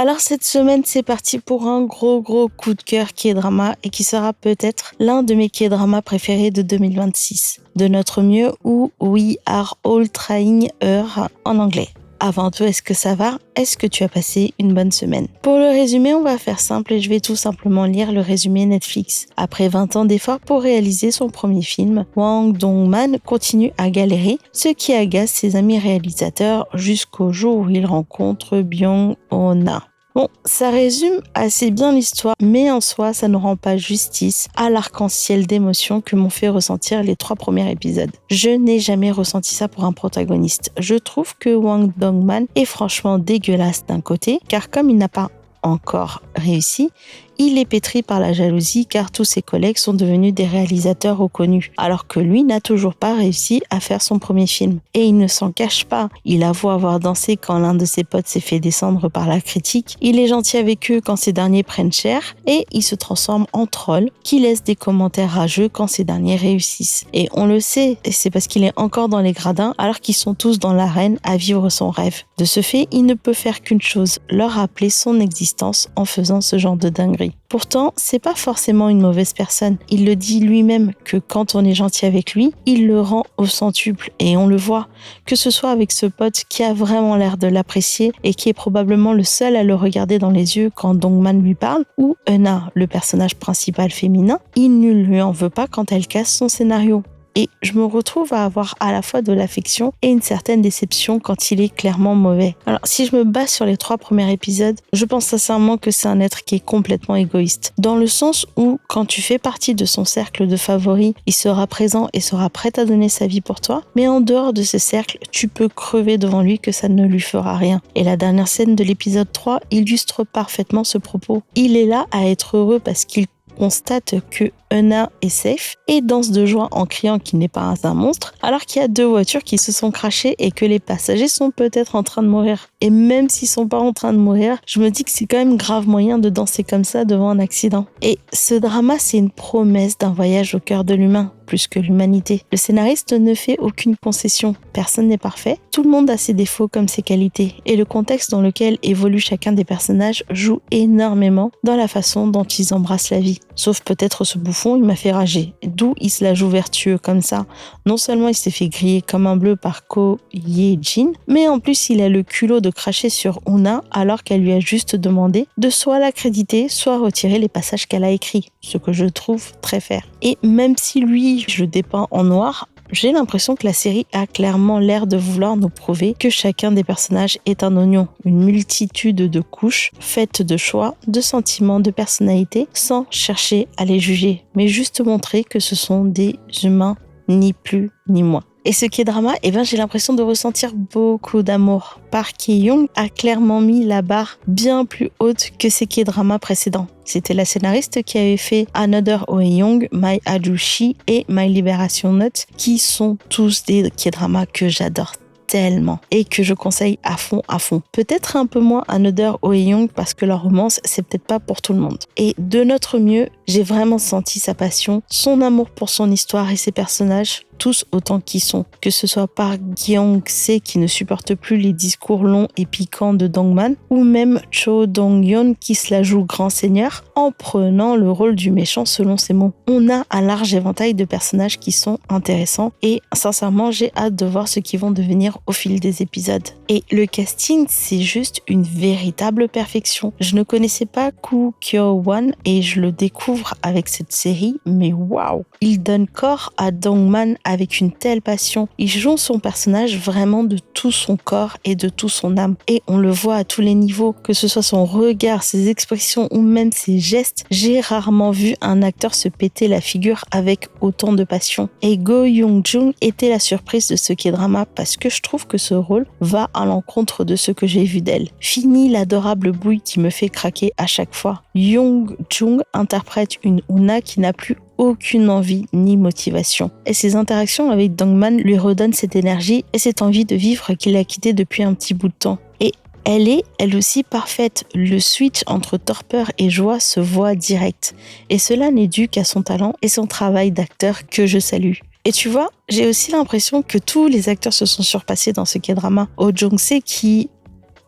Alors cette semaine, c'est parti pour un gros coup de cœur K-drama et qui sera peut-être l'un de mes K-dramas préférés de 2026. De notre mieux ou We Are All Trying Her en anglais. Avant tout, est-ce que ça va? Est-ce que tu as passé une bonne semaine? Pour le résumé, on va faire simple et je vais tout simplement lire le résumé Netflix. Après 20 ans d'efforts pour réaliser son premier film, Hwang Dong-man continue à galérer, ce qui agace ses amis réalisateurs jusqu'au jour où il rencontre Byung-ho-na. Bon, ça résume assez bien l'histoire, mais en soi, ça ne rend pas justice à l'arc-en-ciel d'émotions que m'ont fait ressentir les 3 premiers épisodes. Je n'ai jamais ressenti ça pour un protagoniste. Je trouve que Hwang Dong-man est franchement dégueulasse d'un côté, car comme il n'a pas encore réussi, il est pétri par la jalousie car tous ses collègues sont devenus des réalisateurs reconnus, alors que lui n'a toujours pas réussi à faire son premier film. Et il ne s'en cache pas, il avoue avoir dansé quand l'un de ses potes s'est fait descendre par la critique, il est gentil avec eux quand ces derniers prennent cher, et il se transforme en troll qui laisse des commentaires rageux quand ces derniers réussissent. Et on le sait, c'est parce qu'il est encore dans les gradins alors qu'ils sont tous dans l'arène à vivre son rêve. De ce fait, il ne peut faire qu'une chose, leur rappeler son existence en faisant ce genre de dinguerie. Pourtant, c'est pas forcément une mauvaise personne. Il le dit lui-même que quand on est gentil avec lui, il le rend au centuple et on le voit. Que ce soit avec ce pote qui a vraiment l'air de l'apprécier et qui est probablement le seul à le regarder dans les yeux quand Dongman lui parle, ou Euna, le personnage principal féminin, il ne lui en veut pas quand elle casse son scénario. Et je me retrouve à avoir à la fois de l'affection et une certaine déception quand il est clairement mauvais. Alors, si je me base sur les 3 premiers épisodes, je pense sincèrement que c'est un être qui est complètement égoïste. Dans le sens où, quand tu fais partie de son cercle de favoris, il sera présent et sera prêt à donner sa vie pour toi. Mais en dehors de ce cercle, tu peux crever devant lui que ça ne lui fera rien. Et la dernière scène de l'épisode 3 illustre parfaitement ce propos. Il est là à être heureux parce qu'il constate que Euna est safe et danse de joie en criant qu'il n'est pas un monstre, alors qu'il y a 2 voitures qui se sont crashées et que les passagers sont peut-être en train de mourir. Et même s'ils sont pas en train de mourir, je me dis que c'est quand même grave moyen de danser comme ça devant un accident. Et ce drama, c'est une promesse d'un voyage au cœur de l'humain, plus que l'humanité. Le scénariste ne fait aucune concession. Personne n'est parfait. Tout le monde a ses défauts comme ses qualités. Et le contexte dans lequel évolue chacun des personnages joue énormément dans la façon dont ils embrassent la vie. Sauf peut-être ce bouffon, il m'a fait rager. D'où il se la joue vertueux comme ça. Non seulement il s'est fait griller comme un bleu par Ko Ye-jin, mais en plus il a le culot de cracher sur Euna alors qu'elle lui a juste demandé de soit l'accréditer, soit retirer les passages qu'elle a écrits. Ce que je trouve très fair. Et même si lui, je le dépeins en noir, j'ai l'impression que la série a clairement l'air de vouloir nous prouver que chacun des personnages est un oignon, une multitude de couches faites de choix, de sentiments, de personnalités, sans chercher à les juger, mais juste montrer que ce sont des humains, ni plus ni moins. Et ce qui est drama, j'ai l'impression de ressentir beaucoup d'amour. Park Ki-young a clairement mis la barre bien plus haute que ses K-dramas précédents. C'était la scénariste qui avait fait Another Oe-young, My Ajushi et My Liberation Note, qui sont tous des K-dramas que j'adore tellement et que je conseille à fond. Peut-être un peu moins Another Oe-young parce que leur romance, c'est peut-être pas pour tout le monde. Et de notre mieux, j'ai vraiment senti sa passion, son amour pour son histoire et ses personnages, tous autant qu'ils sont. Que ce soit Park Gyong-se qui ne supporte plus les discours longs et piquants de Dongman, ou même Cho Dong-yeon qui se la joue grand seigneur en prenant le rôle du méchant selon ses mots. On a un large éventail de personnages qui sont intéressants et sincèrement j'ai hâte de voir ce qu'ils vont devenir au fil des épisodes. Et le casting, c'est juste une véritable perfection. Je ne connaissais pas Koo Kyo-won et je le découvre avec cette série, mais waouh! Il donne corps à Dongman avec une telle passion. Il joue son personnage vraiment de tout son corps et de tout son âme. Et on le voit à tous les niveaux, que ce soit son regard, ses expressions ou même ses gestes. J'ai rarement vu un acteur se péter la figure avec autant de passion. Et Go Young-jung était la surprise de ce K-drama parce que je trouve que ce rôle va à l'encontre de ce que j'ai vu d'elle. Fini l'adorable bouille qui me fait craquer à chaque fois. Young-jung interprète une Euna qui n'a plus aucune envie ni motivation. Et ses interactions avec Dongman lui redonnent cette énergie et cette envie de vivre qu'il a quitté depuis un petit bout de temps. Et elle est, elle aussi, parfaite. Le switch entre torpeur et joie se voit direct. Et cela n'est dû qu'à son talent et son travail d'acteur que je salue. Et tu vois, j'ai aussi l'impression que tous les acteurs se sont surpassés dans ce K-drama. Oh Jung-se qui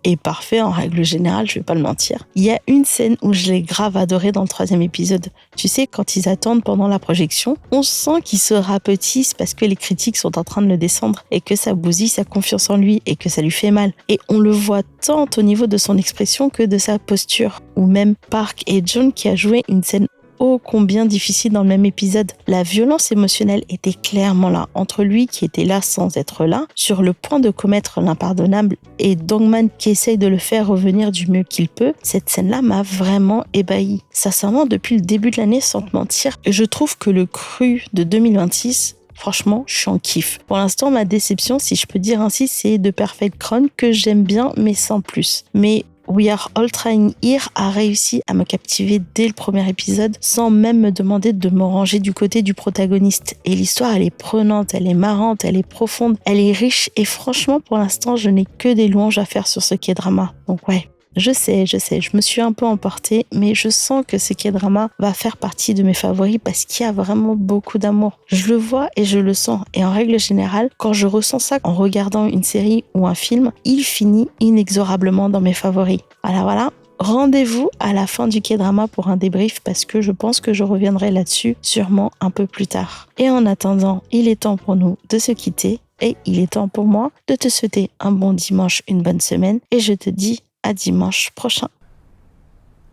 est parfait en règle générale, je vais pas le mentir. Il y a une scène où je l'ai grave adoré dans le 3e épisode. Tu sais, quand ils attendent pendant la projection, on sent qu'ils se rapetissent parce que les critiques sont en train de le descendre et que ça bousille sa confiance en lui et que ça lui fait mal. Et on le voit tant au niveau de son expression que de sa posture. Ou même Park et John qui a joué une scène ô combien difficile dans le même épisode. La violence émotionnelle était clairement là, entre lui qui était là sans être là, sur le point de commettre l'impardonnable, et Dongman qui essaye de le faire revenir du mieux qu'il peut. Cette scène-là m'a vraiment ébahi. Sincèrement, depuis le début de l'année, sans te mentir, je trouve que le cru de 2026, franchement, je suis en kiff. Pour l'instant, ma déception, si je peux dire ainsi, c'est The Perfect Crown que j'aime bien, mais sans plus. Mais We Are All Trying Here a réussi à me captiver dès le premier épisode sans même me demander de me ranger du côté du protagoniste. Et l'histoire, elle est prenante, elle est marrante, elle est profonde, elle est riche et franchement, pour l'instant, je n'ai que des louanges à faire sur ce K-drama. Donc ouais. Je sais, je me suis un peu emportée, mais je sens que ce K-drama va faire partie de mes favoris parce qu'il y a vraiment beaucoup d'amour. Je le vois et je le sens. Et en règle générale, quand je ressens ça en regardant une série ou un film, il finit inexorablement dans mes favoris. Voilà. Rendez-vous à la fin du K-drama pour un débrief parce que je pense que je reviendrai là-dessus sûrement un peu plus tard. Et en attendant, il est temps pour nous de se quitter et il est temps pour moi de te souhaiter un bon dimanche, une bonne semaine et je te dis à dimanche prochain.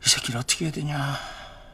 이 새끼를 어떻게 해야 되냐.